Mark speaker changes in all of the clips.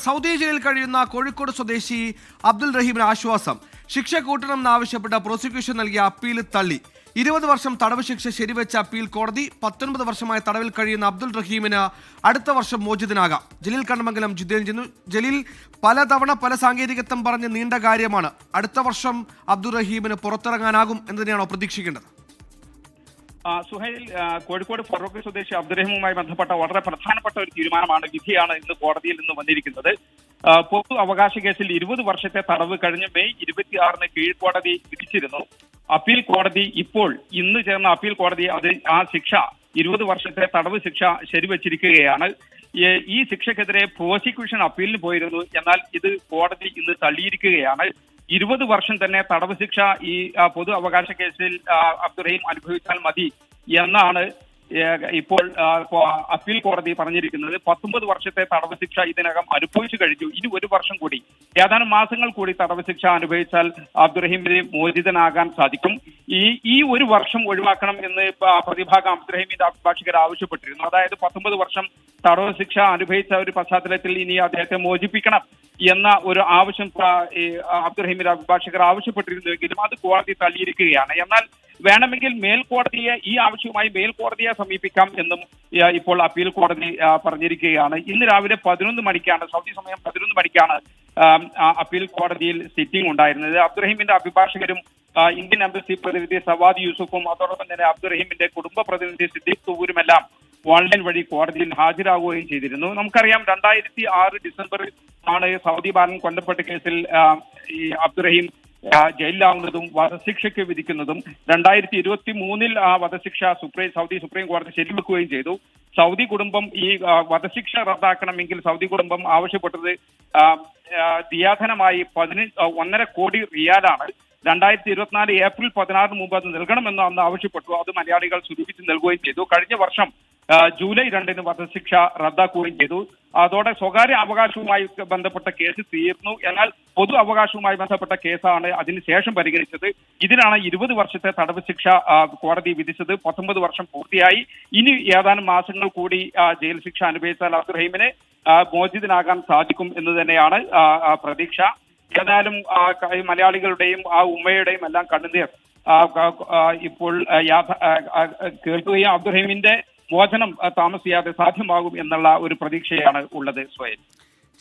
Speaker 1: Saudi ജയിലിൽ കഴിയുന്ന കോഴിക്കോട് സ്വദേശി അബ്ദുൽ റഹീമിന് ആശ്വാസം. ശിക്ഷ കൂട്ടണമെന്നാവശ്യപ്പെട്ട പ്രോസിക്യൂഷൻ നൽകിയ അപ്പീൽ തള്ളി. 20 വർഷം തടവ് ശിക്ഷ ശരിവെച്ച അപ്പീൽ കോടതി 19 വർഷമായി തടവിൽ കഴിയുന്ന അബ്ദുൽ റഹീമിന് അടുത്ത വർഷം മോചിതനാകാം. ജലീൽ കണ്ണമംഗലം ജിദ്ദയിൽ ചെന്നു. ജലീൽ, പലതവണ പല സാങ്കേതികത്വം പറഞ്ഞ് നീണ്ട കാര്യമാണ്. അടുത്ത വർഷം അബ്ദുൽ റഹീമിന് പുറത്തിറങ്ങാനാകും എന്ന് തന്നെയാണോ പ്രതീക്ഷിക്കേണ്ടത്?
Speaker 2: സുഹൈൽ, കോഴിക്കോട് ഫറൂഖ് സ്വദേശി അബ്ദുറഹീമുമായി ബന്ധപ്പെട്ട വളരെ പ്രധാനപ്പെട്ട ഒരു തീരുമാനമാണ്, വിധിയാണ് ഇന്ന് കോടതിയിൽ നിന്ന് വന്നിരിക്കുന്നത്. പൊതു അവകാശ കേസിൽ 20 വർഷത്തെ തടവ് കഴിഞ്ഞ മെയ് 26-ന് കീഴ്ക്കോടതി വിധിച്ചിരുന്നു. അപ്പീൽ കോടതി ഇന്ന് ചേർന്ന അപ്പീൽ കോടതി ആ ശിക്ഷ 20 വർഷത്തെ തടവ് ശിക്ഷ ശരിവച്ചിരിക്കുകയാണ്. ഈ ശിക്ഷക്കെതിരെ പ്രോസിക്യൂഷൻ അപ്പീലിന് പോയിരുന്നു. എന്നാൽ ഇത് കോടതി ഇന്ന് തള്ളിയിരിക്കുകയാണ്. 20 വർഷം തന്നെ തടവ് ശിക്ഷ ഈ പൊതു അവകാശ കേസിൽ അബ്ദുറഹീം അനുഭവിച്ചാൽ മതി എന്നാണ് ഇപ്പോൾ അപ്പീൽ കോടതി പറഞ്ഞിരിക്കുന്നത്. 19 വർഷത്തെ തടവ് ശിക്ഷ ഇതിനകം അനുഭവിച്ചു കഴിഞ്ഞു. ഇനി 1 വർഷം കൂടി, ഏതാനും മാസങ്ങൾ കൂടി തടവ് ശിക്ഷ അനുഭവിച്ചാൽ അബ്ദുറഹീമിന് മോചിതനാകാൻ സാധിക്കും. ഈ 1 വർഷം ഒഴിവാക്കണം എന്ന് പ്രതിഭാഗം അബ്ദുറഹീമിന്റെ അഭിഭാഷകർ ആവശ്യപ്പെട്ടിരുന്നു. അതായത് 19 വർഷം തടവ് ശിക്ഷ അനുഭവിച്ച ഒരു പശ്ചാത്തലത്തിൽ ഇനി അദ്ദേഹത്തെ മോചിപ്പിക്കണം എന്ന ഒരു ആവശ്യം അബ്ദുറഹീമിന്റെ അഭിഭാഷകർ ആവശ്യപ്പെട്ടിരുന്നുവെങ്കിലും അത് കോടതി തള്ളിയിരിക്കുകയാണ്. എന്നാൽ വേണമെങ്കിൽ മേൽക്കോടതിയെ ഈ ആവശ്യവുമായി മേൽക്കോടതിയെ സമീപിക്കാം എന്നും ഇപ്പോൾ അപ്പീൽ കോടതി പറഞ്ഞിരിക്കുകയാണ്. ഇന്ന് രാവിലെ 11 മണിക്കാണ്, സൗദി സമയം 11 മണിക്കാണ് അപ്പീൽ കോടതിയിൽ സിറ്റിംഗ് ഉണ്ടായിരുന്നത്. അബ്ദുറഹീമിന്റെ അഭിഭാഷകരും ഇന്ത്യൻ എംബസി പ്രതിനിധി സവാദ് യൂസുഫും അതോടൊപ്പം തന്നെ അബ്ദുറഹീമിന്റെ കുടുംബ പ്രതിനിധി സിദ്ദീഖ് തൂവൂരുമെല്ലാം ഓൺലൈൻ വഴി കോടതിയിൽ ഹാജരാകുകയും ചെയ്തിരുന്നു. നമുക്കറിയാം, 2006 ഡിസംബറിൽ ആണ് സൗദി ബാലൻ കൊല്ലപ്പെട്ട കേസിൽ ഈ അബ്ദുറഹീം ജയിലിലാവുന്നതും വധശിക്ഷയ്ക്ക് വിധിക്കുന്നതും. 2023-ൽ ആ വധശിക്ഷ സൗദി സുപ്രീം കോടതി ശരിവെക്കുകയും ചെയ്തു. സൗദി കുടുംബം ഈ വധശിക്ഷ റദ്ദാക്കണമെങ്കിൽ സൗദി കുടുംബം ആവശ്യപ്പെട്ടത് ദിയാധനമായി 1.5 കോടി റിയാലാണ്. 2024 ഏപ്രിൽ 16 മുമ്പ് അത് നൽകണമെന്ന് അന്ന് ആവശ്യപ്പെട്ടു. അത് മലയാളികൾ സ്വരൂപിച്ച് നൽകുകയും ചെയ്തു. കഴിഞ്ഞ വർഷം ജൂലൈ 2-ന് വധശിക്ഷ റദ്ദാക്കുകയും ചെയ്തു. അതോടെ സ്വകാര്യ അവകാശവുമായി ബന്ധപ്പെട്ട കേസ് തീർന്നു. എന്നാൽ പൊതു അവകാശവുമായി ബന്ധപ്പെട്ട കേസാണ് അതിനുശേഷം പരിഗണിച്ചത്. ഇതിനാണ് 20 വർഷത്തെ തടവ് ശിക്ഷ കോടതി വിധിച്ചത്. 19 വർഷം പൂർത്തിയായി. ഇനി ഏതാനും മാസങ്ങൾ കൂടി ജയിൽ ശിക്ഷ അനുഭവിച്ചാൽ അബ്ദുറഹീമിന് മോചിതനാകാൻ സാധിക്കും എന്ന് തന്നെയാണ് പ്രതീക്ഷ. ഏതായാലും മലയാളികളുടെയും ആ ഉമ്മയുടെയും എല്ലാം കണ്ണുനീർ ഇപ്പോൾ കേൾക്കുകയും അബ്ദുറഹീമിന്റെ മോചനം താമസിയാതെ സാധ്യമാകും എന്നുള്ള ഒരു പ്രതീക്ഷയാണ് ഉള്ളത്. സ്വയം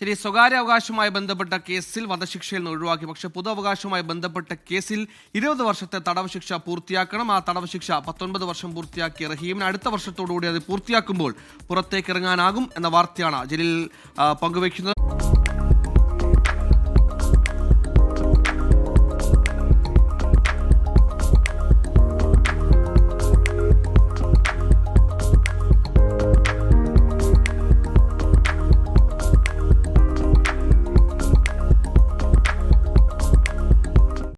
Speaker 1: ശരി, സ്വകാര്യ അവകാശവുമായി ബന്ധപ്പെട്ട കേസിൽ വധശിക്ഷയിൽ നിന്ന് ഒഴിവാക്കി. പക്ഷേ പൊതു അവകാശവുമായി ബന്ധപ്പെട്ട കേസിൽ 20 വർഷത്തെ തടവ് ശിക്ഷ പൂർത്തിയാക്കണം. ആ തടവ് ശിക്ഷ 19 വർഷം പൂർത്തിയാക്കിയ റഹീമിന് അടുത്ത വർഷത്തോടുകൂടി അത് പൂർത്തിയാക്കുമ്പോൾ പുറത്തേക്ക് ഇറങ്ങാനാകും എന്ന വാർത്തയാണ് ജലീൽ പങ്കുവയ്ക്കുന്നത്.